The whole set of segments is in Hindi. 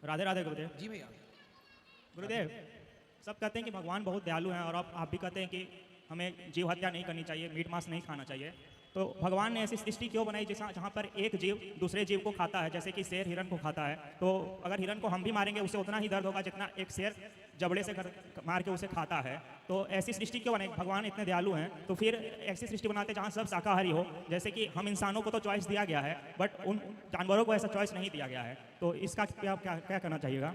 राधे राधे गुरुदेव। जी भैया। गुरुदेव, सब कहते हैं कि भगवान बहुत दयालु हैं और आप भी कहते हैं कि हमें जीव हत्या नहीं करनी चाहिए, मीट मांस नहीं खाना चाहिए। तो भगवान ने ऐसी सृष्टि क्यों बनाई जहाँ पर एक जीव दूसरे जीव को खाता है, जैसे कि शेर हिरन को खाता है। तो अगर हिरन को हम भी मारेंगे उसे उतना ही दर्द होगा जितना एक शेर जबड़े से मार के उसे खाता है। तो ऐसी सृष्टि क्यों बनाई? भगवान इतने दयालु हैं तो फिर ऐसी सृष्टि बनाते जहाँ सब शाकाहारी हो। जैसे कि हम इंसानों को तो चॉइस दिया गया है, बट उन जानवरों को ऐसा चॉइस नहीं दिया गया है। तो इसका क्या क्या क्या करना चाहिएगा?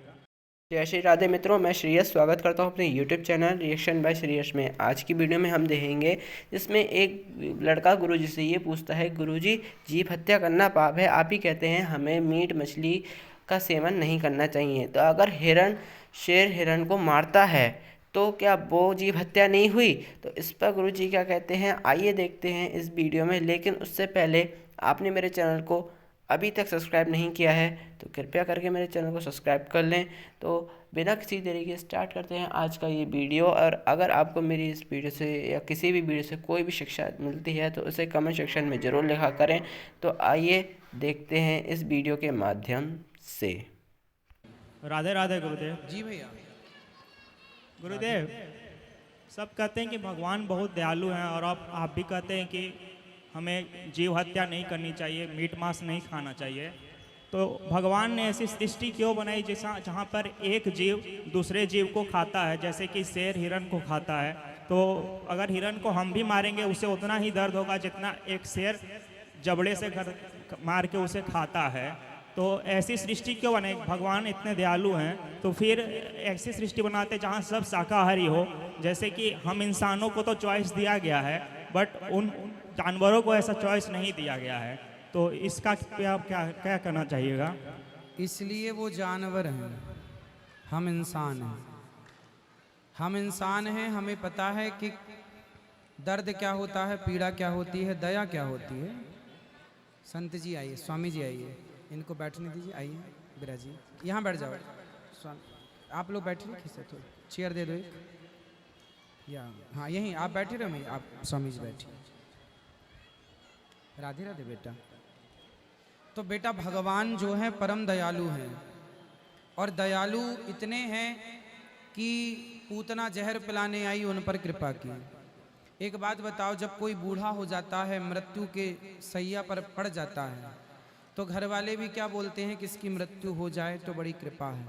जय श्री राधे मित्रों, मैं श्रेयस स्वागत करता हूं अपने YouTube channel reaction by Shreyas में। आज की वीडियो में हम देखेंगे जिसमें एक लड़का गुरुजी से ये पूछता है, गुरुजी जीव हत्या करना पाप है? आप ही कहते हैं हमें मीट मछली का सेवन नहीं करना चाहिए, तो अगर शेर हिरन को मारता है तो क्या वो जीव हत्या नहीं हुई? तो इस पर गुरुजी क्या कहते हैं, आइए देखते हैं इस वीडियो में। लेकिन उससे पहले आपने मेरे चैनल को अभी तक सब्सक्राइब नहीं किया है तो कृपया करके मेरे चैनल को सब्सक्राइब कर लें। तो बिना किसी देरी के स्टार्ट करते हैं आज का ये वीडियो। और अगर आपको मेरी इस वीडियो से या किसी भी वीडियो से कोई भी शिक्षा मिलती है तो उसे कमेंट सेक्शन में ज़रूर लिखा करें। तो आइए देखते हैं इस वीडियो के माध्यम से। राधे राधे गुरुदेव। जी भैया। गुरुदेव, सब कहते हैं कि भगवान बहुत दयालु हैं और आप भी कहते हैं कि हमें जीव हत्या नहीं करनी चाहिए, मीट मांस नहीं खाना चाहिए। तो भगवान ने ऐसी सृष्टि क्यों बनाई जहाँ पर एक जीव दूसरे जीव को खाता है, जैसे कि शेर हिरन को खाता है। तो अगर हिरन को हम भी मारेंगे उसे उतना ही दर्द होगा जितना एक शेर जबड़े से मार के उसे खाता है। तो ऐसी सृष्टि क्यों बनाई? भगवान इतने दयालु हैं तो फिर ऐसी सृष्टि बनाते जहाँ सब शाकाहारी हो। जैसे कि हम इंसानों को तो चॉइस दिया गया है, बट उन जानवरों को ऐसा चॉइस नहीं दिया गया है। तो इसका क्या क्या क्या करना चाहिएगा? इसलिए वो जानवर हैं, हम इंसान हैं। हम इंसान हैं, हमें पता है कि दर्द क्या होता है, पीड़ा क्या होती है, दया क्या होती है। संत जी आइए, स्वामी जी आइए, इनको बैठने दीजिए। आइए विराज जी, यहाँ बैठ जाओ। स्वामी आप लोग बैठिए, खिसे थोड़ी चेयर दे दो एक, या हाँ यहीं आप बैठे रहो। मैं आप स्वामी जी बैठिए। राधे राधे बेटा। तो बेटा भगवान जो है परम दयालु हैं, और दयालु इतने हैं कि पूतना जहर पिलाने आई उन पर कृपा की। एक बात बताओ, जब कोई बूढ़ा हो जाता है, मृत्यु के सैया पर पड़ जाता है, तो घर वाले भी क्या बोलते हैं कि इसकी मृत्यु हो जाए तो बड़ी कृपा है।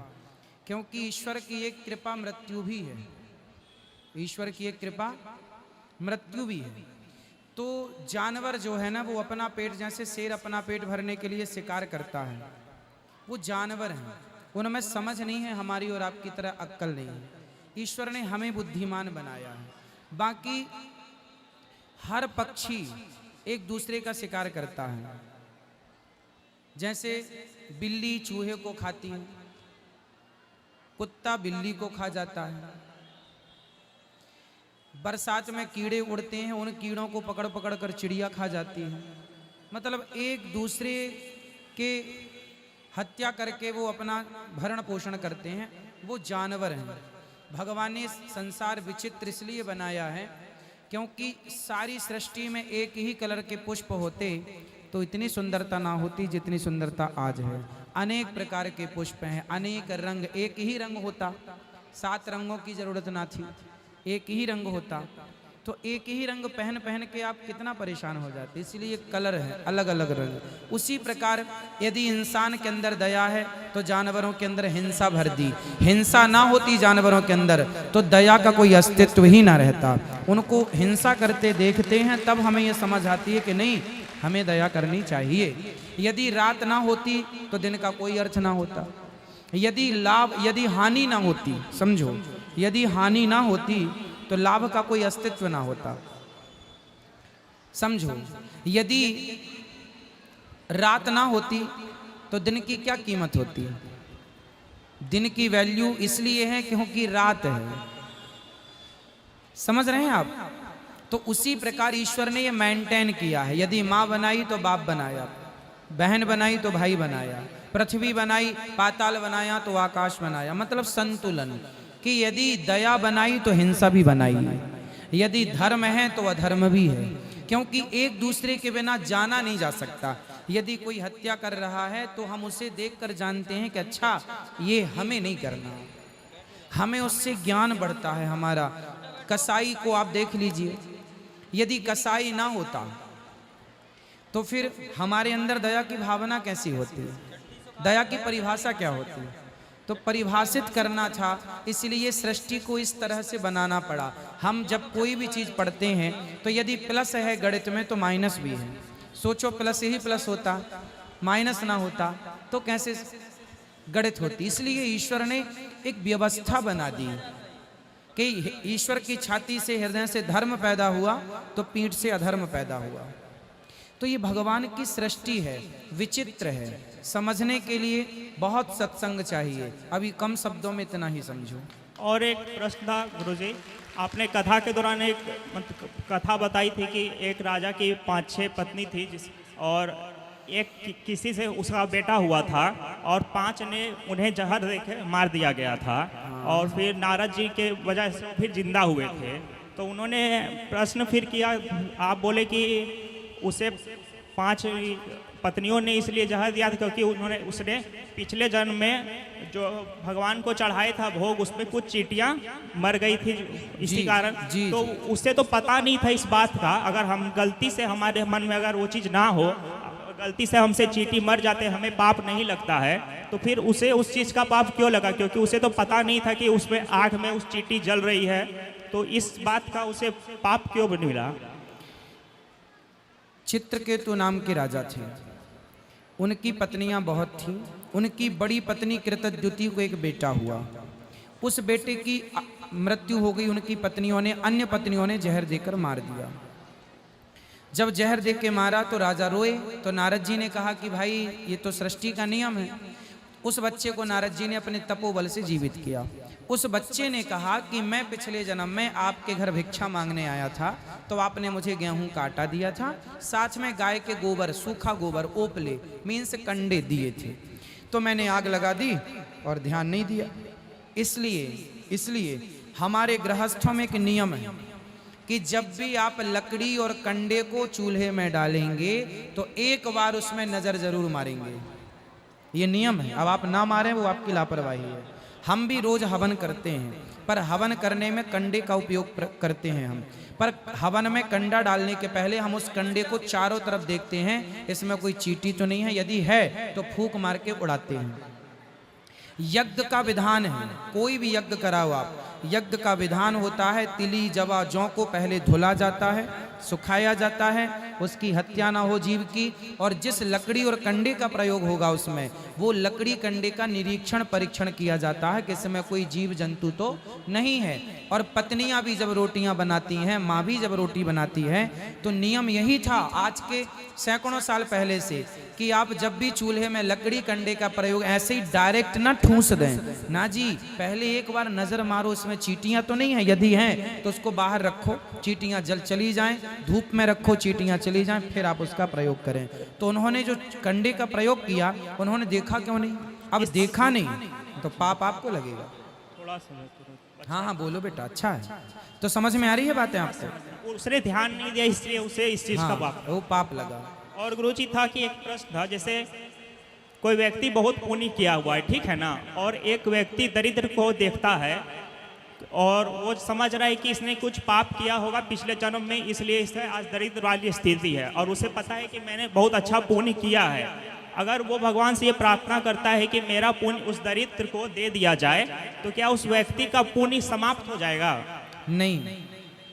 क्योंकि ईश्वर की एक कृपा मृत्यु भी है, ईश्वर की एक कृपा मृत्यु भी है। तो जानवर जो है ना, वो अपना पेट, जैसे शेर अपना पेट भरने के लिए शिकार करता है, वो जानवर हैं, उनमें समझ नहीं है हमारी और आपकी तरह अक्ल नहीं है। ईश्वर ने हमें बुद्धिमान बनाया है। बाकी हर पक्षी एक दूसरे का शिकार करता है। जैसे बिल्ली चूहे को खाती है, कुत्ता बिल्ली को खा जाता है। बरसात में कीड़े उड़ते हैं, उन कीड़ों को पकड़ पकड़ कर चिड़िया खा जाती है। मतलब एक दूसरे के हत्या करके वो अपना भरण पोषण करते हैं, वो जानवर हैं। भगवान ने संसार विचित्र इसलिए बनाया है क्योंकि सारी सृष्टि में एक ही कलर के पुष्प होते तो इतनी सुंदरता ना होती जितनी सुंदरता आज है। अनेक प्रकार के पुष्प हैं, अनेक रंग, एक ही रंग होता, 7 रंगों की जरूरत ना थी, एक ही रंग होता। तो एक ही रंग पहन पहन के आप कितना परेशान हो जाते, इसलिए कलर है, अलग अलग रंग। उसी प्रकार यदि इंसान के अंदर दया है तो जानवरों के अंदर हिंसा भर दी। हिंसा ना होती जानवरों के अंदर तो दया का कोई अस्तित्व ही ना रहता। उनको हिंसा करते देखते हैं तब हमें यह समझ आती है कि नहीं, हमें दया करनी चाहिए। यदि रात ना होती तो दिन का कोई अर्थ ना होता। यदि हानि ना होती, समझो, यदि हानि ना होती तो लाभ का कोई अस्तित्व ना होता। समझो, यदि रात ना होती तो दिन की क्या कीमत होती? दिन की वैल्यू इसलिए है क्योंकि रात है। समझ रहे हैं आप? तो उसी प्रकार ईश्वर ने ये मेंटेन किया है। यदि माँ बनाई तो बाप बनाया, बहन बनाई तो भाई बनाया, पृथ्वी बनाई, पाताल बनाया तो आकाश बनाया। मतलब संतुलन, कि यदि दया बनाई तो हिंसा भी बनाई, यदि धर्म है तो अधर्म भी है। क्योंकि एक दूसरे के बिना जाना नहीं जा सकता। यदि कोई हत्या कर रहा है तो हम उसे देखकर जानते हैं कि अच्छा ये हमें नहीं करना, हमें उससे ज्ञान बढ़ता है हमारा। कसाई को आप देख लीजिए, यदि कसाई ना होता तो फिर हमारे अंदर दया की भावना कैसी होती है, दया की परिभाषा क्या होती है? तो परिभाषित करना था, इसलिए सृष्टि को इस तरह से बनाना पड़ा। हम जब कोई भी चीज़ पढ़ते हैं तो यदि प्लस है गणित में तो माइनस भी है। सोचो प्लस ही प्लस होता, माइनस ना होता तो कैसे गणित होती। इसलिए ईश्वर ने एक व्यवस्था बना दी कि ईश्वर की छाती से, हृदय से धर्म पैदा हुआ तो पीठ से अधर्म पैदा हुआ। तो ये भगवान की सृष्टि है, विचित्र है, समझने के लिए बहुत सत्संग चाहिए। अभी कम शब्दों में इतना ही समझो। और एक प्रश्न था गुरुजी, आपने कथा के दौरान एक कथा बताई थी कि एक राजा की 5-6 पत्नी थी और एक किसी से उसका बेटा हुआ था और 5 ने उन्हें जहर देके मार दिया गया था और फिर नारद जी के वजह से फिर जिंदा हुए थे। तो उन्होंने प्रश्न फिर किया, आप बोले कि उसे 5 पत्नियों ने इसलिए जहर दिया था क्योंकि उसने पिछले जन्म में जो भगवान को चढ़ाया था भोग, उसमें कुछ चींटियां मर गई थी इसी कारण। तो उसे तो पता नहीं था इस बात का। अगर हम गलती से, हमारे मन में अगर वो चीज़ ना हो, गलती से हमसे चींटी मर जाते, हमें पाप नहीं लगता है, तो फिर उसे उस चीज़ का पाप क्यों लगा? क्योंकि उसे तो पता नहीं था कि उसमें आग में उस चींटी जल रही है, तो इस बात का उसे पाप क्यों मिला? चित्रकेतु नाम के राजा थे, उनकी पत्नियां बहुत थीं। उनकी बड़ी पत्नी कृतद्युति को एक बेटा हुआ, उस बेटे की मृत्यु हो गई। उनकी पत्नियों ने, अन्य पत्नियों ने जहर देकर मार दिया। जब जहर दे के मारा तो राजा रोए। तो नारद जी ने कहा कि भाई ये तो सृष्टि का नियम है। उस बच्चे को नारद जी ने अपने तपोबल से जीवित किया। उस बच्चे ने कहा कि मैं पिछले जन्म में आपके घर भिक्षा मांगने आया था, तो आपने मुझे गेहूं का आटा दिया था, साथ में गाय के गोबर, सूखा गोबर, ओपले मीन्स कंडे दिए थे, तो मैंने आग लगा दी और ध्यान नहीं दिया। इसलिए हमारे गृहस्थों में एक नियम है कि जब भी आप लकड़ी और कंडे को चूल्हे में डालेंगे तो एक बार उसमें नजर जरूर मारेंगे। ये नियम है। अब आप ना मारें वो आपकी लापरवाही है। हम भी रोज हवन करते हैं, पर हवन करने में कंडे का उपयोग करते हैं हम, पर हवन में कंडा डालने के पहले हम उस कंडे को चारों तरफ देखते हैं, इसमें कोई चींटी तो नहीं है, यदि है तो फूंक मार के उड़ाते हैं। यज्ञ का विधान है, कोई भी यज्ञ कराओ आप, यज्ञ का विधान होता है तिली जवा जौ को पहले धुला जाता है, सुखाया जाता है, उसकी हत्या ना हो जीव की, और जिस लकड़ी और कंडे का प्रयोग होगा उसमें वो लकड़ी कंडे का निरीक्षण परीक्षण किया जाता है कि इसमें कोई जीव जंतु तो नहीं है। और पत्नियां भी जब रोटियां बनाती हैं, माँ भी जब रोटी बनाती है, तो नियम यही था आज के सैकड़ों साल पहले से कि आप जब भी चूल्हे में लकड़ी कंडे का प्रयोग ऐसे ही डायरेक्ट ना ठूंस दें ना जी, पहले एक बार नजर मारो इसमें चींटियां तो नहीं है, यदि हैं तो उसको बाहर रखो, चींटियां जल चली जाएं, धूप में रखो, चींटियां चली जाएं, फिर आप उसका प्रयोग करें। तो उन्होंने जो कंडे का प्रयोग किया, उन्होंने देखा क्यों नहीं? अब देखा नहीं तो पाप आपको लगेगा। थोड़ा सा हाँ हाँ बोलो बेटा, अच्छा है। तो समझ में आ रही है बातें आपको? उसने ध्यान नहीं दिया इसलिए उसे इस चीज का पाप, वो पाप लगा। और गुरुजी था कि एक प्रश्न था, जैसे कोई व्यक्ति बहुत पुण्य किया हुआ है, ठीक है ना, और एक व्यक्ति दरिद्र को देखता है और वो समझ रहा है कि इसने कुछ पाप किया होगा पिछले जन्म में, इसलिए इसे आज दरिद्र वाली स्थिति है, और उसे पता है कि मैंने बहुत अच्छा पुण्य किया है। अगर वो भगवान से ये प्रार्थना करता है कि मेरा पुण्य उस दरिद्र को दे दिया जाए, तो क्या उस व्यक्ति का पुण्य समाप्त हो जाएगा? नहीं,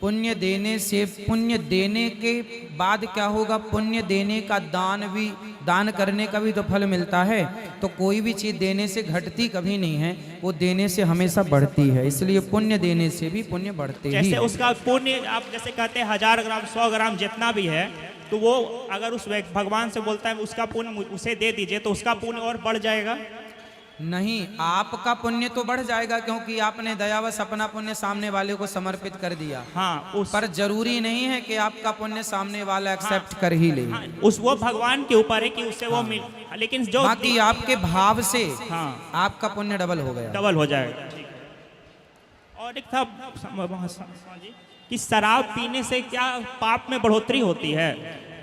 पुण्य देने से, पुण्य देने के बाद क्या होगा? पुण्य देने का दान करने का भी तो फल मिलता है। तो कोई भी चीज देने से घटती कभी नहीं है, वो देने से हमेशा बढ़ती है। इसलिए पुण्य देने से भी पुण्य बढ़ते ही है। जैसे उसका पुण्य आप जैसे कहते हैं 1000 ग्राम 100 ग्राम जितना भी है, तो वो अगर उस भगवान से बोलता है उसका पुण्य उसे दे दीजिए, तो उसका पुण्य और बढ़ जाएगा? नहीं, आपका पुण्य तो बढ़ जाएगा क्योंकि आपने दयावश अपना पुण्य सामने वाले को समर्पित कर दिया। हाँ, पर जरूरी नहीं है कि आपका पुण्य सामने वाला एक्सेप्ट कर ही ले। उस वो भगवान के ऊपर है कि उससे वो मिल, लेकिन जो बाकी आपके भाव से हाँ आपका पुण्य डबल हो गया, डबल हो जाएगा। और एक था कि शराब पीने से क्या पाप में बढ़ोतरी होती है?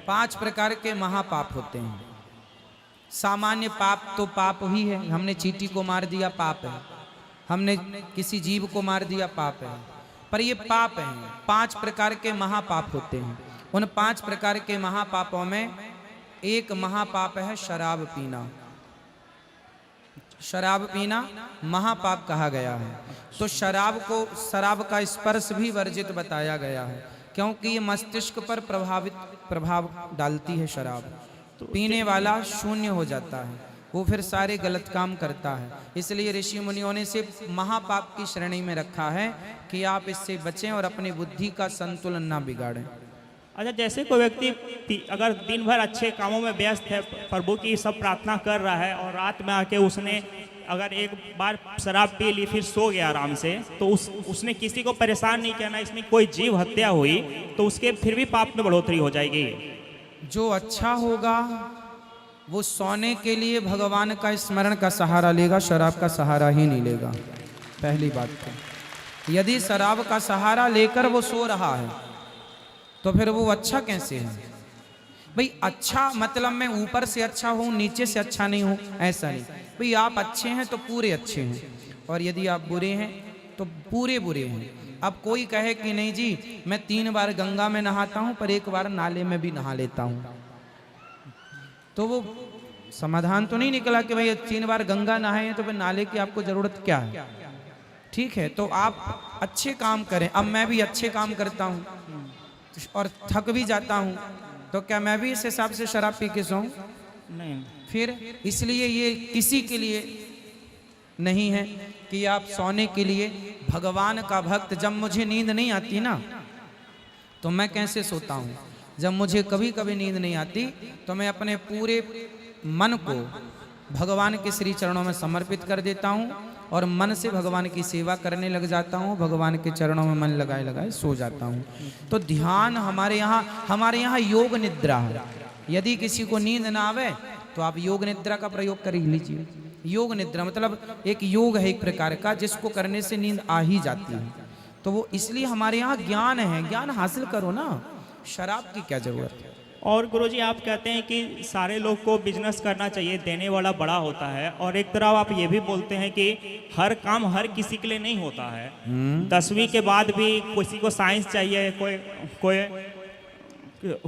5 प्रकार के महापाप होते हैं। सामान्य पाप तो पाप ही है, हमने चींटी को मार दिया पाप है, हमने किसी जीव को मार दिया पाप है। पर ये पाप हैं, 5 प्रकार के महापाप होते हैं। उन 5 प्रकार के महापापों में एक महापाप है शराब पीना। शराब पीना महापाप कहा गया है। तो शराब का स्पर्श भी वर्जित बताया गया है, क्योंकि ये मस्तिष्क पर प्रभाव डालती है शराब। तो पीने वाला शून्य हो जाता है, वो फिर सारे गलत काम करता है। इसलिए ऋषि मुनियों ने इसे महापाप की श्रेणी में रखा है कि आप इससे बचें और अपनी बुद्धि का संतुलन ना बिगाड़ें। अच्छा, जैसे कोई व्यक्ति अगर दिन भर अच्छे कामों में व्यस्त है, प्रभु की सब प्रार्थना कर रहा है और रात में आके उसने अगर एक बार शराब पी ली फिर सो गया आराम से, तो उसने किसी को परेशान नहीं किया ना, इसमें कोई जीव हत्या हुई, तो उसके फिर भी पाप में बढ़ोतरी हो जाएगी। जो अच्छा होगा वो सोने के लिए भगवान का स्मरण का सहारा लेगा, शराब का सहारा ही नहीं लेगा। पहली बात तो यदि शराब का सहारा लेकर वो सो रहा है तो फिर वो अच्छा कैसे है भाई? अच्छा मतलब मैं ऊपर से अच्छा हूँ, नीचे से अच्छा नहीं हूँ, ऐसा नहीं भाई। आप अच्छे हैं तो पूरे अच्छे हैं, और यदि आप बुरे हैं तो पूरे बुरे हैं। अब कोई कहे कि नहीं जी मैं 3 बार गंगा में नहाता हूँ पर 1 बार नाले में भी नहा लेता हूँ, तो वो समाधान तो नहीं निकला कि भाई 3 बार गंगा नहाए हैं तो फिर नाले की आपको जरूरत क्या है? ठीक है, तो आप अच्छे काम करें। अब मैं भी अच्छे काम करता हूँ और थक भी जाता हूँ, तो क्या मैं भी इस हिसाब से शराब पी के सोऊं? नहीं। फिर इसलिए ये किसी के लिए नहीं है कि आप सोने के लिए। भगवान का भक्त, जब मुझे नींद नहीं आती ना तो मैं कैसे सोता हूँ? जब मुझे कभी कभी नींद नहीं आती तो मैं अपने पूरे मन को भगवान के श्री चरणों में समर्पित कर देता हूँ और मन से भगवान की सेवा करने लग जाता हूँ। भगवान के चरणों में मन लगाए लगाए सो जाता हूँ। तो ध्यान हमारे यहाँ योग निद्रा है। यदि किसी को नींद ना आवे तो आप योग निद्रा का प्रयोग कर ही लीजिए। योग निद्रा मतलब एक योग है एक प्रकार का, जिसको करने से नींद आ ही जाती है। तो वो इसलिए हमारे यहाँ ज्ञान है, ज्ञान हासिल करो ना, शराब की क्या जरूरत है। और गुरुजी आप कहते हैं कि सारे लोग को बिजनेस करना चाहिए, देने वाला बड़ा होता है, और एक तरफ आप ये भी बोलते हैं कि हर काम हर किसी के लिए नहीं होता है। 10वीं के बाद भी किसी को साइंस चाहिए, कोई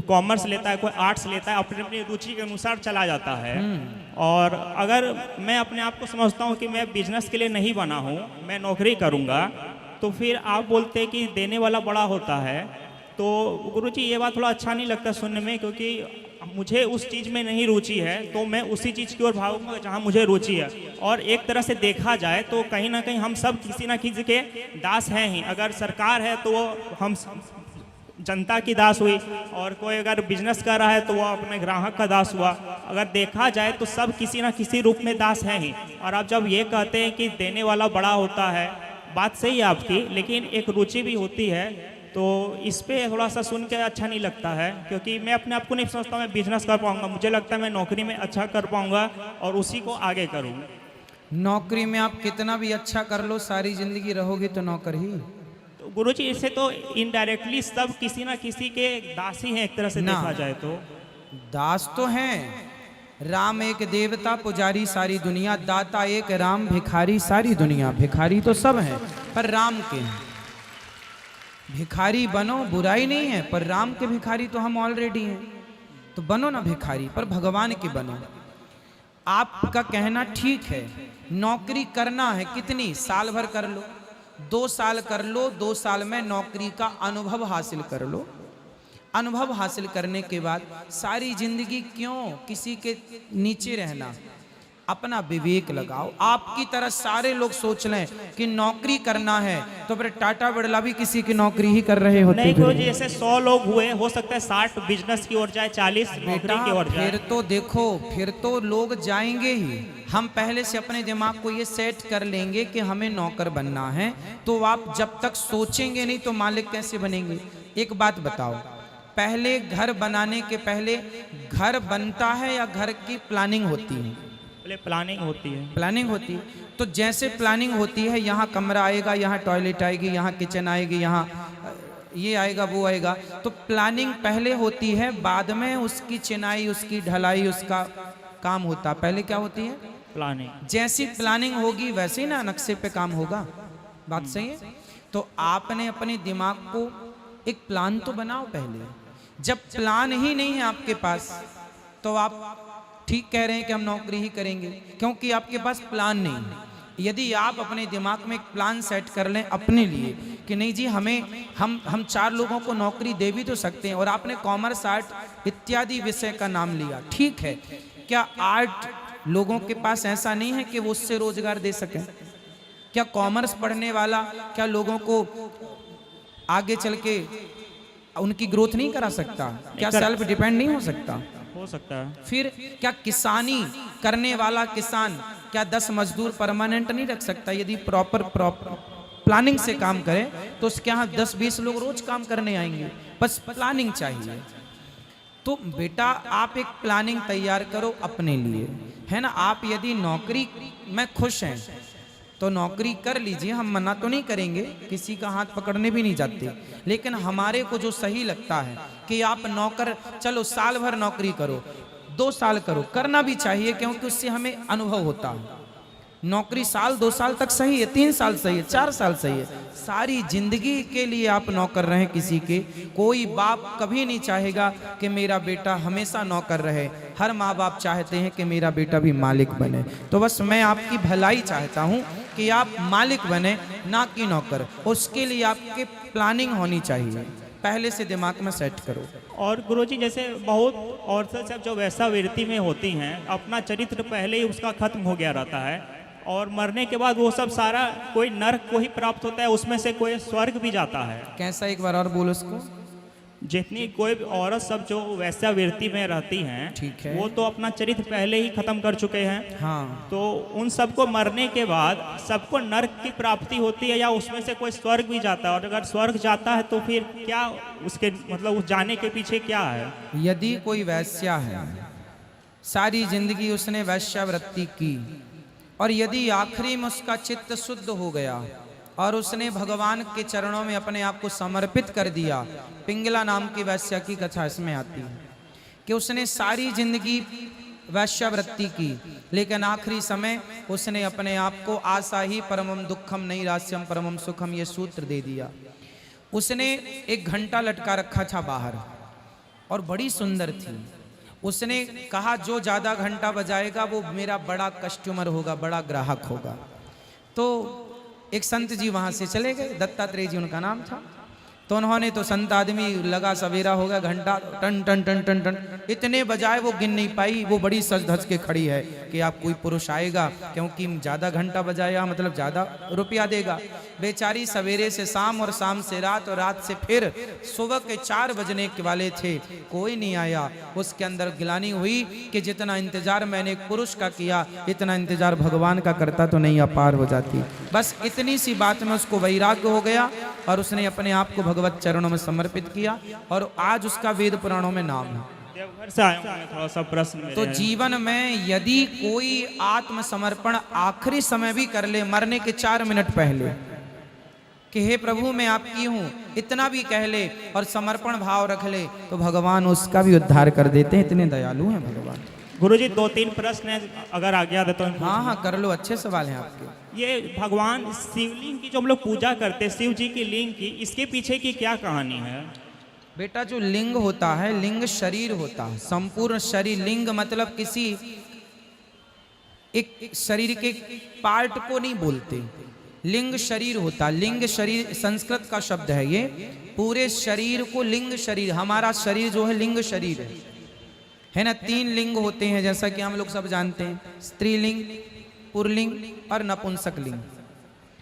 कॉमर्स लेता है, कोई आर्ट्स लेता है, अपनी अपनी रुचि के अनुसार चला जाता है। और अगर मैं अपने आप को समझता हूँ कि मैं बिजनेस के लिए नहीं बना हूँ, मैं नौकरी करूँगा, तो फिर आप बोलते हैं कि देने वाला बड़ा होता है। तो गुरुजी ये बात थोड़ा अच्छा नहीं लगता सुनने में, क्योंकि मुझे उस चीज़ में नहीं रुचि है, तो मैं उसी चीज़ की ओर भागूंगा जहाँ मुझे रुचि है। और एक तरह से देखा जाए तो कहीं ना कहीं हम सब किसी ना किसी के दास हैं ही। अगर सरकार है तो वो हम जनता की दास हुई, और कोई अगर बिजनेस कर रहा है तो वो अपने ग्राहक का दास हुआ। अगर देखा जाए तो सब किसी ना किसी रूप में दास हैं ही। और आप जब ये कहते हैं कि देने वाला बड़ा होता है, बात सही है आपकी, लेकिन एक रुचि भी होती है। तो इस पे थोड़ा सा सुन के अच्छा नहीं लगता है, क्योंकि मैं अपने आप को नहीं समझता मैं बिजनेस कर पाऊंगा। मुझे लगता है मैं नौकरी में अच्छा कर पाऊंगा और उसी को आगे करूँगा। नौकरी में आप कितना भी अच्छा कर लो, सारी जिंदगी रहोगे तो नौकर ही। तो गुरुजी इससे तो इनडायरेक्टली सब किसी ना किसी के दास ही हैं, एक तरह से देखा जाए तो। दास तो हैं। राम एक देवता पुजारी सारी दुनिया, दाता एक राम भिखारी सारी दुनिया। भिखारी तो सब हैं पर राम के हैं। भिखारी बनो, बुराई नहीं है, पर राम के भिखारी तो हम ऑलरेडी हैं, तो बनो ना भिखारी, पर भगवान के बनो। आपका कहना ठीक है, नौकरी करना है, कितनी साल भर कर लो, 2 साल कर लो, 2 साल में नौकरी का अनुभव हासिल कर लो। अनुभव हासिल करने के बाद सारी जिंदगी क्यों किसी के नीचे रहना, अपना विवेक लगाओ। आपकी तरह सारे लोग सोच लें कि नौकरी करना है तो फिर टाटा बिरला भी किसी की नौकरी ही कर रहे होते। नहीं गुरुजी, जैसे 100 लोग हुए, हो सकता है 60 बिजनेस की ओर जाए, 40 नौकरी की ओर जाए। फिर तो देखो, फिर तो लोग जाएंगे ही। हम पहले से अपने दिमाग को ये सेट कर लेंगे कि हमें नौकर बनना है, तो आप जब तक सोचेंगे नहीं तो मालिक कैसे बनेंगे? एक बात बताओ, पहले घर बनाने के पहले घर बनता है या घर की प्लानिंग होती है? प्लानिंग होती है। प्लानिंग होती है। तो जैसे प्लानिंग होती है, यहाँ कमरा आएगा, यहाँ टॉयलेट आएगी, यहाँ किचन आएगी, यहाँ ये आएगा, वो आएगा, तो प्लानिंग पहले होती है, बाद में उसकी चिनाई, उसकी ढलाई, उसका काम होता, पहले क्या होती है प्लानिंग। जैसी प्लानिंग होगी वैसे ही ना नक्शे पे काम होगा। बात सही है। तो आपने अपने दिमाग को एक प्लान तो बनाओ पहले। जब प्लान ही नहीं है आपके पास तो आप ठीक कह रहे हैं कि हम नौकरी ही करेंगे, क्योंकि आपके पास प्लान नहीं है। यदि आप अपने दिमाग में एक प्लान सेट कर लें अपने लिए कि नहीं जी हम 4 लोगों को नौकरी दे भी तो सकते हैं, और आपने कॉमर्स आर्ट इत्यादि विषय का नाम लिया, ठीक है, क्या आर्ट लोगों के पास ऐसा नहीं है कि वो उससे रोजगार दे सकें? क्या कॉमर्स पढ़ने वाला क्या लोगों को आगे चल के उनकी ग्रोथ नहीं करा सकता? क्या सेल्फ डिपेंड नहीं हो सकता? हो सकता है। फिर क्या किसानी करने वाला किसान क्या 10 मजदूर परमानेंट नहीं रख सकता? यदि प्रॉपर प्लानिंग से काम करे तो उसके यहाँ 10-20 लोग रोज काम करने आएंगे। बस प्लानिंग चाहिए। तो बेटा आप एक प्लानिंग तैयार करो अपने लिए, है ना। आप यदि नौकरी में खुश हैं तो नौकरी कर लीजिए, हम मना तो नहीं करेंगे, किसी का हाथ पकड़ने भी नहीं जाते, लेकिन हमारे को जो सही लगता है कि आप नौकर चलो साल भर नौकरी करो, 2 साल करो, करना भी चाहिए, क्योंकि उससे हमें अनुभव होता है। नौकरी साल 2 साल तक सही है, 3 साल सही है, 4 साल सही है, सारी जिंदगी के लिए आप नौकर रहें किसी के। कोई बाप कभी नहीं चाहेगा कि मेरा बेटा हमेशा नौकर रहे। हर माँ बाप चाहते हैं कि मेरा बेटा भी मालिक बने। तो बस मैं आपकी भलाई चाहता हूँ कि आप मालिक बने, ना कि नौकर। उसके लिए आपके प्लानिंग होनी चाहिए, पहले से दिमाग में सेट करो। और गुरुजी जैसे बहुत औरतें सब जो वैसा वृत्ति में होती हैं, अपना चरित्र पहले ही उसका खत्म हो गया रहता है, और मरने के बाद वो सब सारा कोई नर्क को ही प्राप्त होता है, उसमें से कोई स्वर्ग भी जाता है। कैसा? एक बार और बोलो उसको। जितनी कोई औरत सब जो वैसा वृत्ति में रहती हैं, ठीक है, वो तो अपना चरित्र पहले ही खत्म कर चुके हैं। हाँ, तो उन सबको मरने के बाद सबको नर्क की प्राप्ति होती है, या उसमें से कोई स्वर्ग भी जाता है? और अगर स्वर्ग जाता है तो फिर क्या उसके मतलब उस जाने के पीछे क्या है? यदि कोई वैश्या है, सारी जिंदगी उसने वैश्यावृत्ति की, और यदि आखिरी में उसका चित्त शुद्ध हो गया और उसने भगवान के चरणों में अपने आप को समर्पित कर दिया। पिंगला नाम की वैश्या की कथा इसमें आती है कि उसने सारी जिंदगी वैश्यावृत्ति की, लेकिन आखिरी समय उसने अपने आप को आशा ही परमम दुखम नैरास्यम परमम सुखम ये सूत्र दे दिया। उसने एक घंटा लटका रखा था बाहर और बड़ी सुंदर थी। उसने कहा जो ज्यादा घंटा बजाएगा वो मेरा बड़ा कस्टमर होगा, बड़ा ग्राहक होगा। तो एक संत जी वहां से चले गए, दत्तात्रेय जी उनका नाम था। तो उन्होंने तो संत आदमी लगा, सवेरा हो गया, घंटा टन टन टन टन टन इतने बजाए वो गिन नहीं पाई। वो बड़ी सज धज के खड़ी है कि आप कोई पुरुष आएगा, क्योंकि ज्यादा घंटा बजाया मतलब ज्यादा रुपया देगा। बेचारी सवेरे से शाम और शाम से रात और रात से फिर सुबह के 4 बजने के वाले थे, कोई नहीं आया। उसके अंदर गिलानी हुई कि जितना इंतजार मैंने एक पुरुष का किया, इतना इंतजार भगवान का करता तो नहीं अपार हो जाती। बस इतनी सी बात में उसको वैराग्य हो गया और उसने अपने आप को भगवत चरणों में समर्पित किया, और आज उसका वेद पुराणों में नाम है। देवघर से आया हूं, थोड़ा सा प्रश्न मेरे तो हैं। जीवन में यदि कोई आत्मसमर्पण आखिरी समय भी कर ले, मरने के 4 मिनट पहले, कि हे प्रभु मैं आपकी हूँ, इतना भी कह ले और समर्पण भाव रख ले, तो भगवान उसका भी उद्धार कर देते हैं। इतने दयालु हैं भगवान। गुरुजी 2-3 प्रश्न है, अगर आज्ञा दे तो। हाँ हाँ कर लो, अच्छे सवाल हैं आपके। ये भगवान शिवलिंग की जो हम लोग पूजा करते हैं, शिव जी की लिंग की, इसके पीछे की क्या कहानी है? बेटा जो लिंग होता है, लिंग शरीर होता है, संपूर्ण शरीर। लिंग मतलब किसी एक शरीर के पार्ट को नहीं बोलते, लिंग शरीर होता। लिंग शरीर संस्कृत का शब्द है, ये पूरे शरीर को लिंग शरीर। हमारा शरीर जो है लिंग शरीर है ना। 3 लिंग होते हैं जैसा कि हम लोग सब जानते हैं, स्त्रीलिंग, पुरलिंग और नपुंसक लिंग।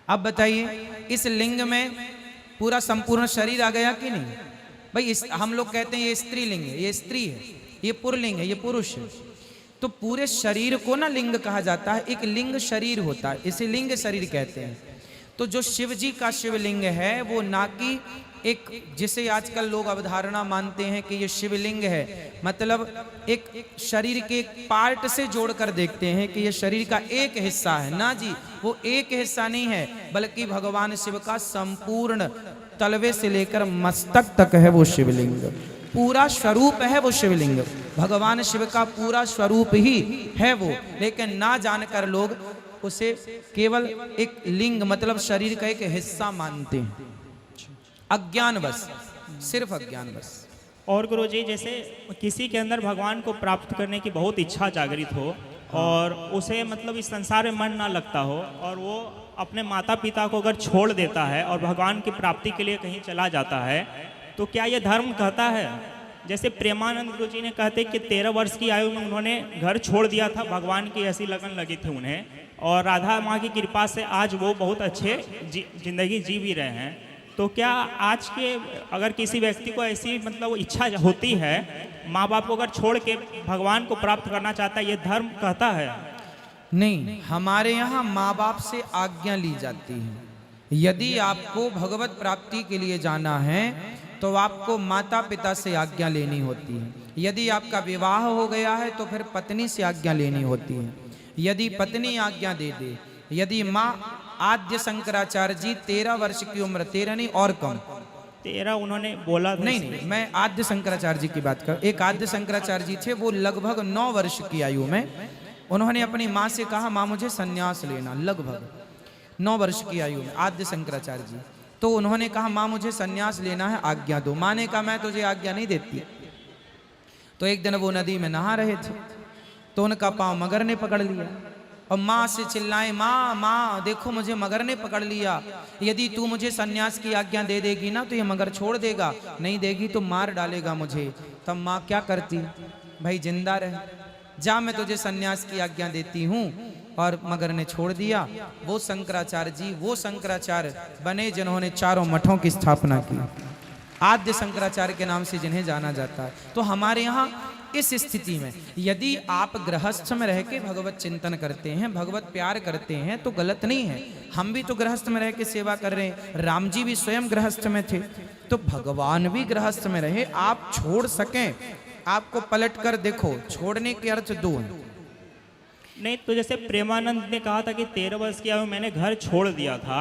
अब बताइए इस लिंग में पूरा संपूर्ण शरीर आ गया कि नहीं? भाई हम लोग कहते हैं ये स्त्रीलिंग है, ये स्त्री है, ये पुरलिंग है, ये पुरुष है। तो पूरे शरीर को ना लिंग कहा जाता है, एक लिंग शरीर होता है, इसे लिंग शरीर कहते हैं। तो जो शिव जी का शिवलिंग है वो ना कि एक जिसे आजकल लोग अवधारणा मानते हैं कि ये शिवलिंग है, मतलब एक शरीर के पार्ट से जोड़कर देखते हैं कि ये शरीर का एक हिस्सा है। ना जी, वो एक हिस्सा नहीं है, बल्कि भगवान शिव का संपूर्ण तलवे से लेकर मस्तक तक है वो शिवलिंग। पूरा स्वरूप है वो शिवलिंग, भगवान शिव का पूरा स्वरूप ही है वो, लेकिन ना जानकर लोग उसे केवल एक लिंग मतलब शरीर का एक हिस्सा मानते हैं, अज्ञानवश, सिर्फ अज्ञानवश। और गुरुजी जैसे किसी के अंदर भगवान को प्राप्त करने की बहुत इच्छा जागृत हो और उसे मतलब इस संसार में मन ना लगता हो और वो अपने माता पिता को अगर छोड़ देता है और भगवान की प्राप्ति के लिए कहीं चला जाता है, तो क्या ये धर्म कहता है? जैसे प्रेमानंद गुरु जी ने कहते कि 13 वर्ष की आयु में उन्होंने घर छोड़ दिया था, भगवान की ऐसी लगन लगी थी उन्हें, और राधा माँ की कृपा से आज वो बहुत अच्छे जिंदगी जी भी रहे हैं। तो क्या आज के अगर किसी व्यक्ति को ऐसी मतलब इच्छा होती है, माँ बाप को अगर छोड़ के भगवान को प्राप्त करना चाहता है, ये धर्म कहता है? नहीं, हमारे यहाँ माँ बाप से आज्ञा ली जाती है। यदि आपको भगवत प्राप्ति के लिए जाना है तो आपको माता पिता से आज्ञा लेनी होती है। यदि आपका विवाह हो गया है तो फिर पत्नी से आज्ञा लेनी होती है। यदि पत्नी आज्ञा दे दे, यदि माँ, आद्य शंकराचार्य जी 13 वर्ष की उम्र, 13 नहीं और कम, 13 उन्होंने बोला था। नहीं, मैं आद्य शंकराचार्य जी की बात कर, एक आद्य शंकराचार्य जी थे, वो लगभग 9 वर्ष की आयु में उन्होंने अपनी माँ से कहा, माँ मुझे सन्यास लेना, लगभग 9 वर्ष की आयु में आद्य शंकराचार्य जी। तो उन्होंने कहा, माँ मुझे सन्यास लेना है, आज्ञा दो। माँ ने कहा, मैं तुझे आज्ञा नहीं देती। तो एक दिन वो नदी में नहा रहे थे तो उनका पाँव मगर ने पकड़ लिया और माँ से चिल्लाए, माँ माँ देखो मुझे मगर ने पकड़ लिया, यदि तू मुझे सन्यास की आज्ञा दे देगी ना तो ये मगर छोड़ देगा, नहीं देगी तो मार डालेगा मुझे। तब माँ क्या करती, भाई जिंदा रहे, जा मैं तुझे सन्यास की आज्ञा देती हूँ। और मगर ने छोड़ दिया। वो शंकराचार्य जी वो शंकराचार्य बने जिन्होंने चारों मठों की स्थापना की, आद्य शंकराचार्य के नाम से जिन्हें जाना जाता है। तो हमारे यहाँ इस स्थिति में यदि आप गृहस्थ में रह के भगवत चिंतन करते हैं, भगवत प्यार करते हैं तो गलत नहीं है। हम भी तो गृहस्थ में रह के सेवा कर रहे हैं, राम जी भी स्वयं गृहस्थ में थे, तो भगवान भी गृहस्थ में रहे। आप छोड़ सकें, आपको पलट कर देखो, छोड़ने के अर्थ दो हैं। नहीं तो जैसे प्रेमानंद ने कहा था कि 13 वर्ष की आयु में मैंने घर छोड़ दिया था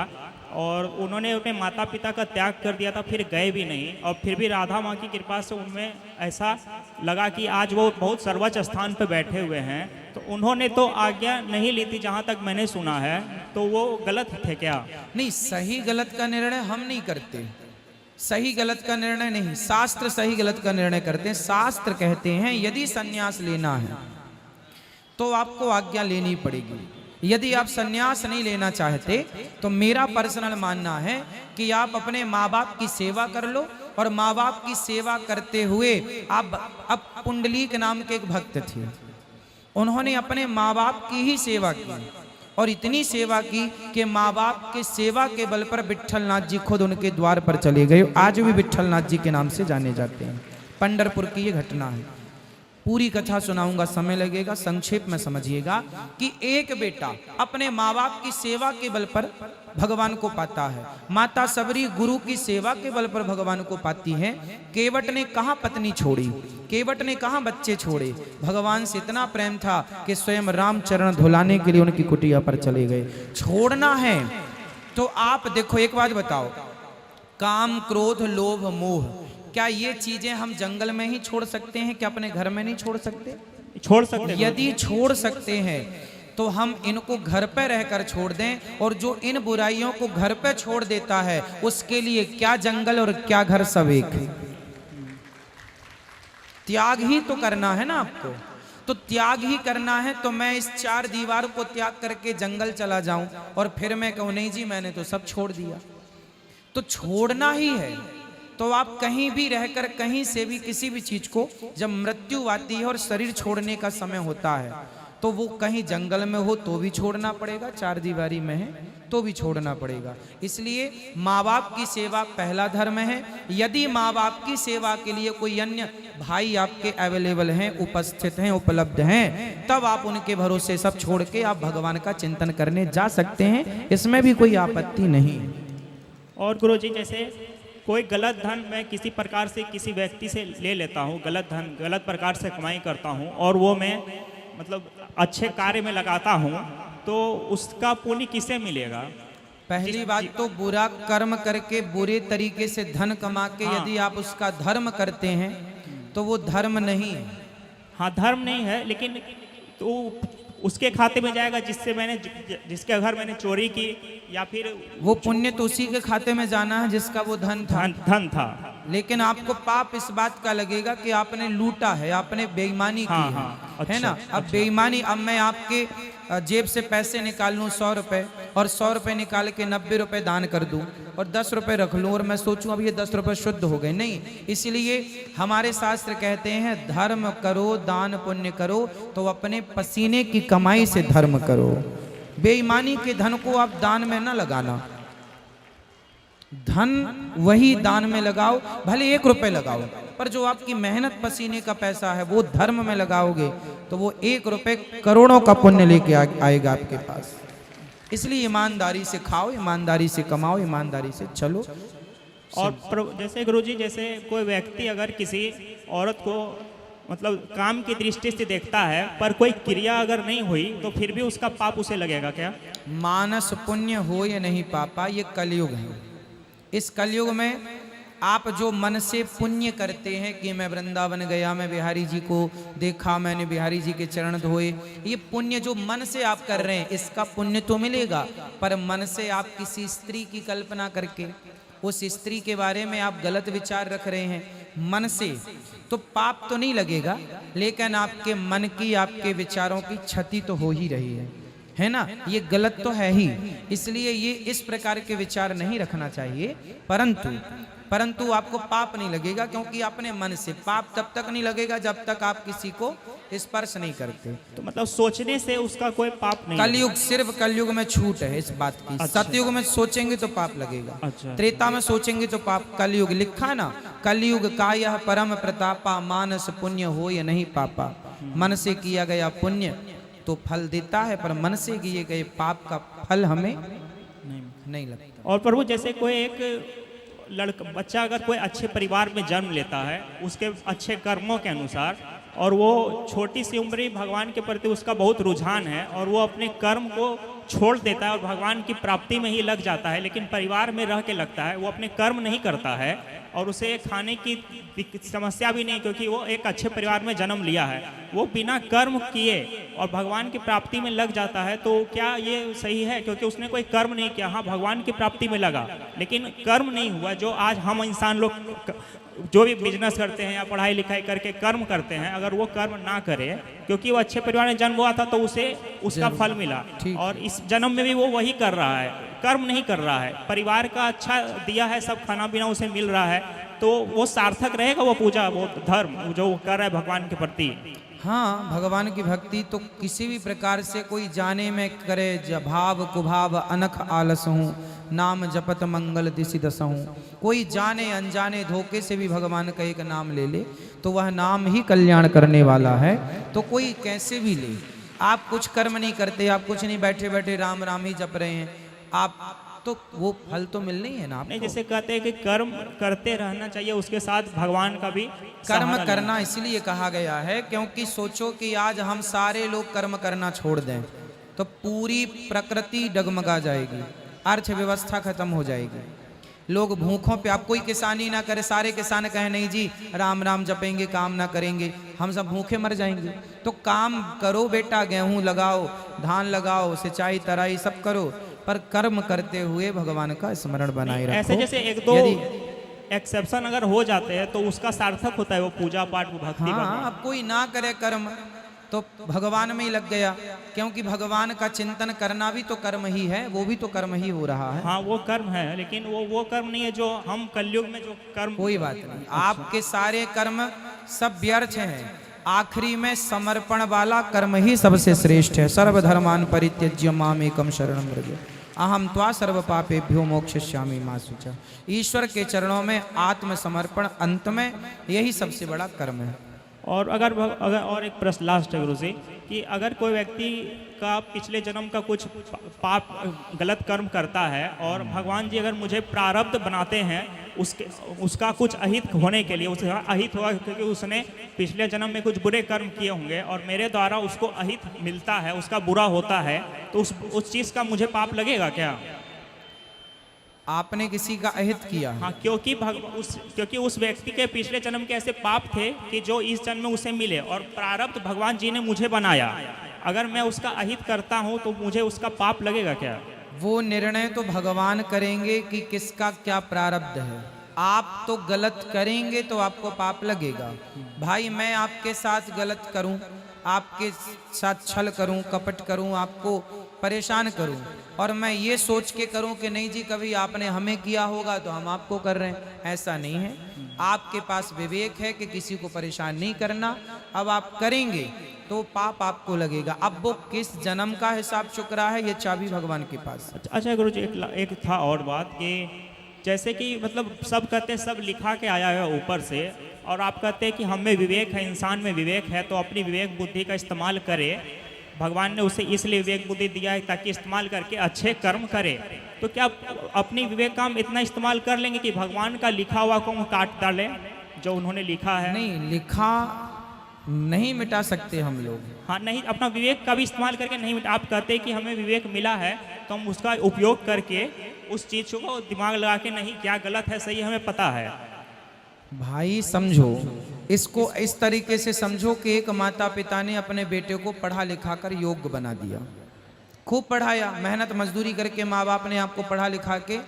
और उन्होंने अपने माता पिता का त्याग कर दिया था, फिर गए भी नहीं, और फिर भी राधा माँ की कृपा से उनमें ऐसा लगा कि आज वो बहुत सर्वोच्च स्थान पर बैठे हुए हैं। तो उन्होंने तो आज्ञा नहीं ली थी जहाँ तक मैंने सुना है, तो वो गलत थे क्या? नहीं, सही गलत का निर्णय हम नहीं करते, सही गलत का निर्णय नहीं, शास्त्र सही गलत का निर्णय करते हैं। शास्त्र कहते हैं यदि सन्यास लेना है तो आपको आज्ञा लेनी पड़ेगी। यदि आप सन्यास नहीं लेना चाहते तो मेरा पर्सनल मानना है कि आप अपने माँ बाप की सेवा कर लो, और माँ बाप की सेवा करते हुए आप, अब पुंडलीक नाम के एक भक्त थे, उन्होंने अपने माँ बाप की ही सेवा की और इतनी सेवा की कि माँ बाप के सेवा के बल पर विट्ठलनाथ जी खुद उनके द्वार पर चले गए। आज भी विट्ठलनाथ जी के नाम से जाने जाते हैं। पंढरपुर की ये घटना है। पूरी कथा सुनाऊंगा, समय लगेगा, संक्षेप में समझिएगा कि एक बेटा अपने माँ बाप की सेवा के बल पर भगवान को पाता है। माता सबरी गुरु की सेवा के बल पर भगवान को पाती है। केवट ने कहाँ पत्नी छोड़ी, केवट ने कहाँ बच्चे छोड़े, भगवान से इतना प्रेम था कि स्वयं राम चरण धुलाने के लिए उनकी कुटिया पर चले गए। छोड़ना है तो आप देखो, एक बात बताओ, काम क्रोध लोभ मोह, क्या ये चीजें हम जंगल में ही छोड़ सकते हैं? क्या अपने घर में नहीं छोड़ सकते? छोड़ सकते। यदि छोड़ सकते हैं तो हम इनको घर पे रहकर छोड़ दें, और जो इन बुराइयों को घर पे छोड़ देता है उसके लिए क्या जंगल और क्या घर सब एक है। त्याग ही तो करना है ना आपको, तो त्याग ही करना है। तो मैं इस 4 दीवार को त्याग करके जंगल चला जाऊं और फिर मैं कहूं नहीं जी मैंने तो सब छोड़ दिया, तो छोड़ना ही है। तो आप कहीं भी रहकर कहीं से भी किसी भी चीज को, जब मृत्यु आती है और शरीर छोड़ने का समय होता है, तो वो कहीं जंगल में हो तो भी छोड़ना पड़ेगा, 4 दीवारी में है तो भी छोड़ना पड़ेगा। इसलिए माँ बाप की सेवा पहला धर्म है। यदि माँ बाप की सेवा के लिए कोई अन्य भाई आपके अवेलेबल हैं, उपस्थित हैं, उपलब्ध हैं, तब आप उनके भरोसे सब छोड़ के आप भगवान का चिंतन करने जा सकते हैं, इसमें भी कोई आपत्ति नहीं। और गुरुजी जैसे कोई गलत धन मैं किसी प्रकार से किसी व्यक्ति से ले लेता हूँ, गलत धन गलत प्रकार से कमाई करता हूँ और वो मैं मतलब अच्छे कार्य में लगाता हूँ, तो उसका पुण्य किसे मिलेगा? पहली बात तो बुरा कर्म करके बुरे तरीके से धन कमा के यदि आप उसका धर्म करते हैं तो वो धर्म नहीं है। हाँ धर्म नहीं है, लेकिन तो उसके खाते में जाएगा जिसके घर मैंने चोरी की, या फिर वो पुण्य तो उसी के खाते में जाना है जिसका वो धन था। धन था। लेकिन आपको पाप इस बात का लगेगा कि आपने लूटा है, आपने बेईमानी की है, है ना। अब बेईमानी, अब मैं आपके जेब से पैसे निकाल लूँ 100 रुपए और 100 रुपए निकाल के 90 रुपए दान कर दूं और 10 रुपए रख लूं और मैं सोचूं अब ये 10 रुपए शुद्ध हो गए, नहीं। इसलिए हमारे शास्त्र कहते हैं धर्म करो, दान पुण्य करो, तो अपने पसीने की कमाई से धर्म करो। बेईमानी के धन को आप दान में ना लगाना, धन वही दान में लगाओ, भले 1 रुपए लगाओ, पर जो आपकी मेहनत पसीने का पैसा है वो धर्म में लगाओगे तो वो 1 रुपए करोड़ों का पुण्य लेके आएगा आपके पास। इसलिए ईमानदारी से खाओ, ईमानदारी से कमाओ, ईमानदारी से चलो। और जैसे गुरुजी, जैसे कोई व्यक्ति अगर किसी औरत को मतलब काम की दृष्टि से देखता है पर कोई क्रिया अगर नहीं हुई तो फिर भी उसका पाप उसे लगेगा क्या? मानस पुण्य हो या नहीं पापा, ये कलयुग है। इस कलयुग में आप जो मन से पुण्य करते हैं कि मैं वृंदावन गया, मैं बिहारी जी को देखा, मैंने बिहारी जी के चरण धोए, ये पुण्य जो मन से आप कर रहे हैं इसका पुण्य तो मिलेगा, पर मन से आप किसी स्त्री की कल्पना करके उस स्त्री के बारे में आप गलत विचार रख रहे हैं मन से, तो पाप तो नहीं लगेगा, लेकिन आपके मन की, आपके विचारों की क्षति तो हो ही रही है ना। ये गलत तो है ही, इसलिए ये इस प्रकार के विचार नहीं रखना चाहिए। परंतु आपको पाप नहीं लगेगा, क्योंकि अपने मन से। पाप तब तक नहीं लगेगा जब तक आप किसी को स्पर्श नहीं करते। तो मतलब सोचने से उसका कोई पाप नहीं। कलयुग, सिर्फ कलयुग में छूट है इस बात की। अच्छा। सतयुग में सोचेंगे तो पाप लगेगा। अच्छा। त्रेता में सोचेंगे तो पाप। कलयुग लिखा ना, कलयुग का यह परम प्रतापा, मानस पुण्य हो या नहीं पापा। मन से किया गया पुण्य तो फल देता है, पर मन से किए गए पाप का फल हमें नहीं लगता। और प्रभु, जैसे कोई एक बच्चा अगर कोई अच्छे परिवार में जन्म लेता है उसके अच्छे कर्मों के अनुसार, और वो छोटी सी उम्र ही भगवान के प्रति उसका बहुत रुझान है और वो अपने कर्म को छोड़ देता है और भगवान की प्राप्ति में ही लग जाता है, लेकिन परिवार में रह के लगता है, वो अपने कर्म नहीं करता है और उसे खाने की समस्या भी नहीं, क्योंकि वो एक अच्छे परिवार में जन्म लिया है, वो बिना कर्म किए और भगवान की प्राप्ति में लग जाता है, तो क्या ये सही है? क्योंकि उसने कोई कर्म नहीं किया, हाँ भगवान की प्राप्ति में लगा, लेकिन कर्म नहीं हुआ। जो आज हम इंसान लोग जो भी बिजनेस करते हैं या पढ़ाई लिखाई करके कर्म करते हैं, अगर वो कर्म ना करे, क्योंकि वो अच्छे परिवार में जन्म हुआ था तो उसे उसका फल मिला, और इस जन्म में भी वो वही कर रहा है, कर्म नहीं कर रहा है, परिवार का अच्छा दिया है, सब खाना पीना उसे मिल रहा है, तो वो सार्थक रहेगा वो पूजा, वो धर्म जो वो कर रहा है भगवान के प्रति। हाँ, भगवान की भक्ति तो किसी भी प्रकार से कोई जाने में करे, भाव कुभाव अनख आलस हूँ, नाम जपत मंगल दिशि दसहूँ। कोई जाने अनजाने धोखे से भी भगवान का एक नाम ले ले तो वह नाम ही कल्याण करने वाला है। तो कोई कैसे भी ले, आप कुछ कर्म नहीं करते, आप कुछ नहीं, बैठे बैठे राम राम ही जप रहे हैं आप, तो वो फल तो मिलना ही है ना आपको। नहीं, जैसे कहते हैं कि कर्म करते रहना चाहिए, उसके साथ भगवान का भी कर्म करना इसलिए कहा गया है क्योंकि सोचो कि आज हम सारे लोग कर्म करना छोड़ दें तो पूरी प्रकृति डगमगा जाएगी, अर्थव्यवस्था खत्म हो जाएगी, लोग भूखों पे। आप कोई किसानी ना करे, सारे किसान कहें नहीं जी राम राम जपेंगे, काम ना करेंगे, हम सब भूखे मर जाएंगे। तो काम करो बेटा, गेहूं लगाओ, धान लगाओ, सिंचाई तराई सब करो, पर कर्म करते हुए भगवान का स्मरण बनाए रखो। ऐसे जैसे एक दो एक्सेप्शन अगर हो जाते हैं तो उसका सार्थक होता है वो पूजा पाठ, वो भक्ति। हाँ, अब कोई ना करे कर्म तो भगवान में ही लग गया, क्योंकि भगवान का चिंतन करना भी तो कर्म ही है, वो भी तो कर्म ही हो रहा है। हाँ, वो कर्म है, लेकिन वो कर्म नहीं है जो हम कलयुग में जो कर्म। कोई बात नहीं, आपके सारे कर्म सब व्यर्थ हैं, आखिरी में समर्पण वाला कर्म ही सबसे श्रेष्ठ है। सर्वधर्मान परित्यज्य माम एकम शरणं व्रज अहम त्वा सर्व पापेभ्यो मोक्षयिष्यामि मा शुचा। ईश्वर के चरणों में आत्मसमर्पण अंत में यही सबसे बड़ा कर्म है। और अगर और एक प्रश्न लास्ट है गुरु जी, कि अगर कोई व्यक्ति का पिछले जन्म का कुछ पाप गलत कर्म करता है और भगवान जी अगर मुझे प्रारब्ध बनाते हैं उसका कुछ अहित होने के लिए, उसे अहित होगा क्योंकि उसने पिछले जन्म में कुछ बुरे कर्म किए होंगे और मेरे द्वारा उसको अहित मिलता है, उसका बुरा होता है, तो उस चीज़ का मुझे पाप लगेगा क्या? आपने किसी का अहित किया। हाँ, क्योंकि उस व्यक्ति के पिछले जन्म के ऐसे पाप थे कि जो इस जन्म में उसे मिले, और प्रारब्ध भगवान जी ने मुझे बनाया। अगर मैं उसका अहित करता हूँ तो मुझे उसका पाप लगेगा क्या? वो निर्णय तो भगवान करेंगे कि किसका क्या प्रारब्ध है। आप तो गलत करेंगे तो आपको पाप लगेगा। भाई मैं आपके साथ गलत करूं, आपके साथ छल करूं, कपट करूं, आपको परेशान करूं, और मैं ये सोच के करूं कि नहीं जी कभी आपने हमें किया होगा तो हम आपको कर रहे हैं, ऐसा नहीं है। आपके पास विवेक है कि किसी को परेशान नहीं करना। अब आप करेंगे तो पाप आपको लगेगा। अब वो किस जन्म का हिसाब चुकरा है ये चाबी भगवान के पास। अच्छा गुरु जी, एक था और बात कि जैसे कि मतलब सब कहते हैं सब लिखा के आया है ऊपर से, और आप कहते हैं कि हम में विवेक है, इंसान में विवेक है, तो अपनी विवेक बुद्धि का इस्तेमाल करे। भगवान ने उसे इसलिए विवेक बुद्धि दिया है ताकि इस्तेमाल करके अच्छे कर्म करे। तो क्या अपनी विवेक का हम इतना इस्तेमाल कर लेंगे कि भगवान का लिखा हुआ को हम काट डालें जो उन्होंने लिखा है? नहीं, लिखा नहीं मिटा सकते हम लोग। हाँ, नहीं, अपना विवेक का भी इस्तेमाल करके नहीं मिटा। आप कहते हैं कि हमें विवेक मिला है तो हम उसका उपयोग करके उस चीज़ को दिमाग लगा के नहीं क्या गलत है सही हमें पता है। भाई समझो, इसको इस तरीके से समझो कि एक माता पिता ने अपने बेटे को पढ़ा लिखा कर योग्य बना दिया, खूब पढ़ाया, मेहनत मजदूरी करके माँ बाप ने आपको पढ़ा लिखा के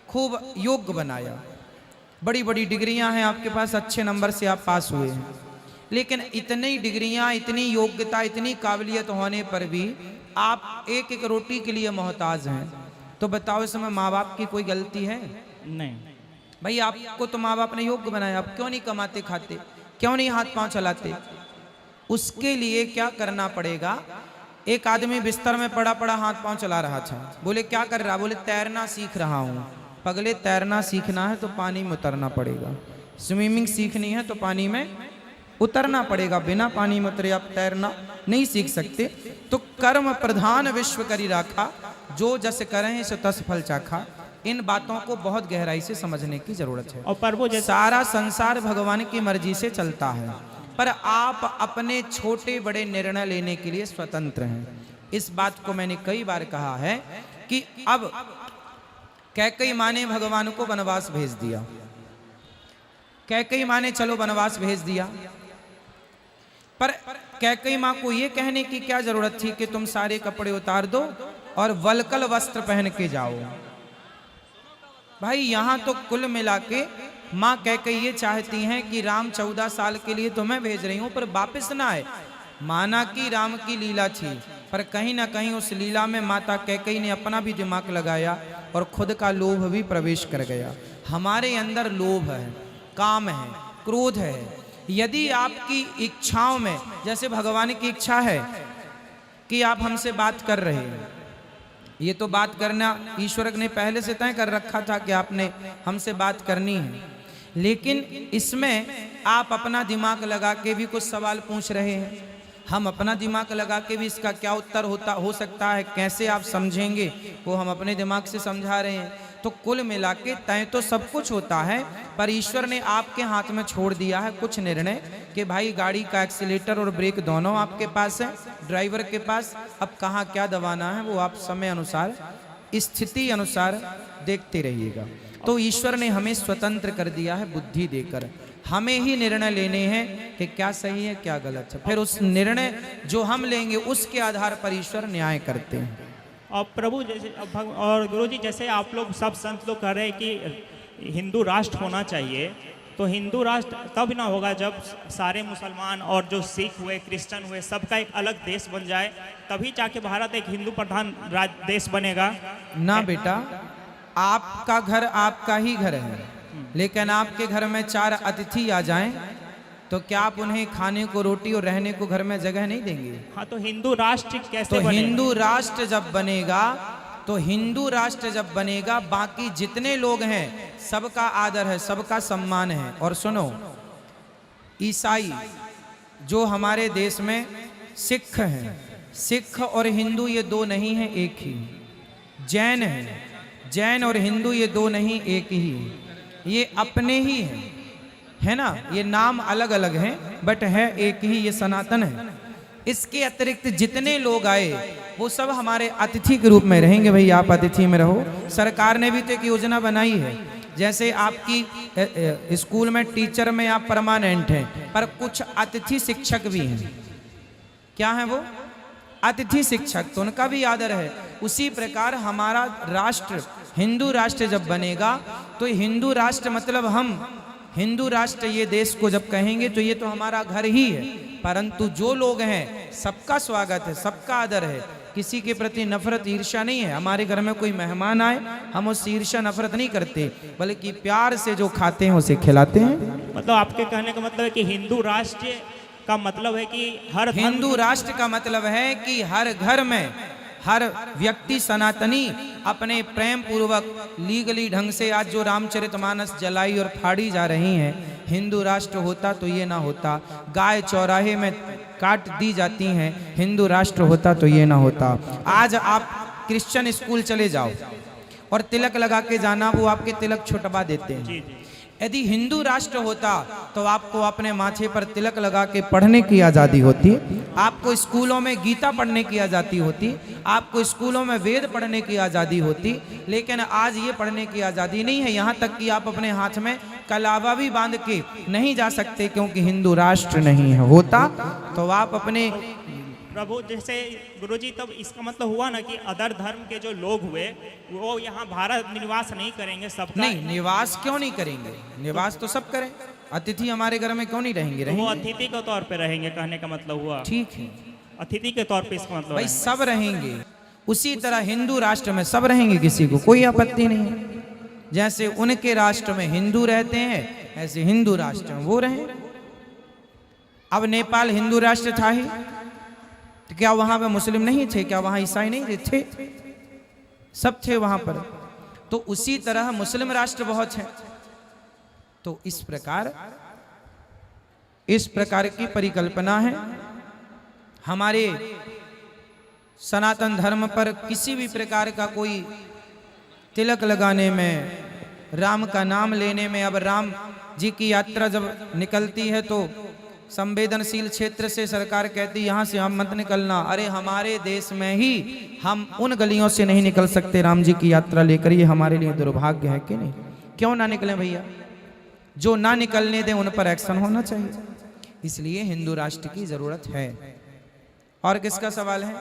खूब योग्य बनाया। बड़ी बड़ी डिग्रियां हैं आपके पास, अच्छे नंबर से आप पास हुए हैं, लेकिन इतनी डिग्रियां, इतनी योग्यता, इतनी काबिलियत होने पर भी आप एक एक रोटी के लिए मोहताज हैं। तो बताओ इस समय माँ बाप की कोई गलती है? नहीं भाई, आपको तो माँ बाप ने योग्य बनाया, आप क्यों नहीं कमाते खाते, क्यों नहीं हाथ पांव चलाते? उसके लिए क्या करना पड़ेगा? एक आदमी बिस्तर में पड़ा पड़ा हाथ पांव चला रहा था। बोले क्या कर रहा? बोले तैरना सीख रहा हूँ। पगले, तैरना सीखना है तो पानी में उतरना पड़ेगा, स्विमिंग सीखनी है तो पानी में उतरना पड़ेगा। बिना पानी में उतरे आप तैरना नहीं सीख सकते। तो कर्म प्रधान विश्व करी राखा, जो जस करें सो तस फल चाखा। इन बातों को बहुत गहराई से समझने की जरूरत है। और प्रभु सारा संसार भगवान की मर्जी से चलता है, पर आप अपने छोटे बड़े निर्णय लेने के लिए स्वतंत्र हैं। इस बात को मैंने कई बार कहा है कि अब कैकेयी माँ ने भगवान को वनवास भेज दिया। कैकेयी माँ ने चलो वनवास भेज दिया, पर कैकेयी माँ को यह कहने की क्या जरूरत थी कि तुम सारे कपड़े उतार दो और वलकल वस्त्र पहन के जाओ? भाई, यहां तो कुल मिला के माँ कैकेयी ये चाहती हैं कि राम 14 साल के लिए तो मैं भेज रही हूं, पर वापस ना आए। माना कि राम की लीला थी, पर कहीं ना कहीं उस लीला में माता कैकेयी ने अपना भी दिमाग लगाया और खुद का लोभ भी प्रवेश कर गया। हमारे अंदर लोभ है, काम है, क्रोध है। यदि आपकी इच्छाओं में, जैसे भगवान की इच्छा है कि आप हमसे बात कर रहे हैं, ये तो बात करना ईश्वर ने पहले से तय कर रखा था कि आपने हमसे बात करनी है, लेकिन इसमें आप अपना दिमाग लगा के भी कुछ सवाल पूछ रहे हैं। हम अपना दिमाग लगा के भी इसका क्या उत्तर हो सकता है, कैसे आप समझेंगे, वो हम अपने दिमाग से समझा रहे हैं। तो कुल मिला के तय तो सब कुछ होता है, पर ईश्वर ने आपके हाथ में छोड़ दिया है कुछ निर्णय कि भाई गाड़ी का एक्सीलेटर और ब्रेक दोनों आपके पास है, ड्राइवर के पास। अब कहाँ क्या दबाना है वो आप समय अनुसार, स्थिति अनुसार देखते रहिएगा। तो ईश्वर ने हमें स्वतंत्र कर दिया है बुद्धि देकर। हमें ही निर्णय लेने हैं कि क्या सही है क्या गलत है, फिर उस निर्णय जो हम लेंगे उसके आधार पर ईश्वर न्याय करते हैं। और प्रभु जैसे और गुरु जी, जैसे आप लोग सब संत लोग कह रहे हैं कि हिंदू राष्ट्र होना चाहिए, तो हिंदू राष्ट्र तब ना होगा जब सारे मुसलमान और जो सिख हुए, क्रिश्चियन हुए, सबका एक अलग देश बन जाए, तभी जाके भारत एक हिंदू प्रधान देश बनेगा। ना बेटा, आपका घर आपका ही घर है, लेकिन आपके घर में 4 अतिथि आ जाएं तो क्या आप उन्हें खाने को रोटी और रहने को घर में जगह नहीं देंगे? हाँ, तो हिंदू राष्ट्र कैसे तो बनेगा? हिंदू राष्ट्र जब बनेगा, तो हिंदू राष्ट्र जब बनेगा, बाकी जितने लोग हैं सबका आदर है, सबका सम्मान है। और सुनो, ईसाई जो हमारे देश में सिख हैं, सिख और हिंदू ये दो नहीं है, एक ही। जैन है, जैन और हिंदू ये दो नहीं, एक ही। ये अपने ही है ना, ये नाम अलग अलग हैं बट है एक ही, ये सनातन है। इसके अतिरिक्त जितने लोग आए वो सब हमारे अतिथि के रूप में रहेंगे। भाई आप अतिथि में रहो। सरकार ने भी तो एक योजना बनाई है, जैसे आपकी स्कूल में टीचर में आप परमानेंट हैं, पर कुछ अतिथि शिक्षक भी हैं। क्या है वो? अतिथि शिक्षक, तो उनका भी आदर है। उसी प्रकार हमारा राष्ट्र हिंदू राष्ट्र जब बनेगा तो हिंदू राष्ट्र मतलब हम हिंदू राष्ट्र ये देश को जब कहेंगे तो ये तो हमारा घर ही है, परंतु जो लोग हैं सबका स्वागत है, सबका आदर है, किसी के प्रति नफरत ईर्ष्या नहीं है। हमारे घर में कोई मेहमान आए हम उससे ईर्ष्या नफरत नहीं करते, बल्कि प्यार से जो खाते हैं उसे खिलाते हैं। मतलब आपके कहने का मतलब है कि हिंदू राष्ट्र का मतलब है कि हर हिंदू राष्ट्र का मतलब है कि हर घर में हर व्यक्ति सनातनी अपने प्रेम पूर्वक लीगली ढंग से, आज जो रामचरितमानस जलाई और फाड़ी जा रही हैं, हिंदू राष्ट्र होता तो ये ना होता। गाय चौराहे में काट दी जाती हैं, हिंदू राष्ट्र होता तो ये ना होता। आज आप क्रिश्चियन स्कूल चले जाओ और तिलक लगा के जाना, वो आपके तिलक छुटवा देते हैं। यदि हिंदू राष्ट्र होता तो आपको अपने माथे पर तिलक लगा के पढ़ने की आज़ादी होती, आपको स्कूलों में गीता पढ़ने की आज़ादी होती, आपको स्कूलों में वेद पढ़ने की आज़ादी होती। लेकिन आज ये पढ़ने की आज़ादी नहीं है, यहाँ तक कि आप अपने हाथ में कलावा भी बांध के नहीं जा सकते, क्योंकि हिंदू राष्ट्र नहीं है। होता तो आप अपने प्रभु, जैसे गुरुजी, तब इसका मतलब हुआ ना कि अदर धर्म के जो लोग हुए वो यहाँ भारत निवास नहीं करेंगे, सबका नहीं, निवास क्यों नहीं करेंगे? निवास तो सब करें। अतिथि हमारे घर में क्यों नहीं रहेंगे? वो अतिथि के तौर पे रहेंगे, कहने का मतलब हुआ। ठीक है, अतिथि के तौर पे इसका मतलब भाई सब रहेंगे। उसी तरह हिंदू राष्ट्र में सब रहेंगे, किसी को कोई आपत्ति नहीं है। जैसे उनके राष्ट्र में हिंदू रहते हैं, ऐसे हिंदू राष्ट्र में वो रहे। अब नेपाल हिंदू राष्ट्र था ही, तो क्या वहां पे मुस्लिम नहीं थे? क्या वहां ईसाई नहीं थे? सब थे वहां पर। तो उसी तरह मुस्लिम राष्ट्र बहुत हैं। तो इस प्रकार की परिकल्पना है। हमारे सनातन धर्म पर किसी भी प्रकार का कोई तिलक लगाने में, राम का नाम लेने में, अब राम जी की यात्रा जब निकलती है तो संवेदनशील क्षेत्र से सरकार कहती यहाँ से हम मत निकलना। अरे हमारे देश में ही हम उन गलियों से नहीं निकल सकते राम जी की यात्रा लेकर, ये हमारे लिए दुर्भाग्य है कि नहीं? क्यों ना निकलें भैया? जो ना निकलने दें उन पर एक्शन होना चाहिए। इसलिए हिंदू राष्ट्र की जरूरत है। और किसका सवाल है?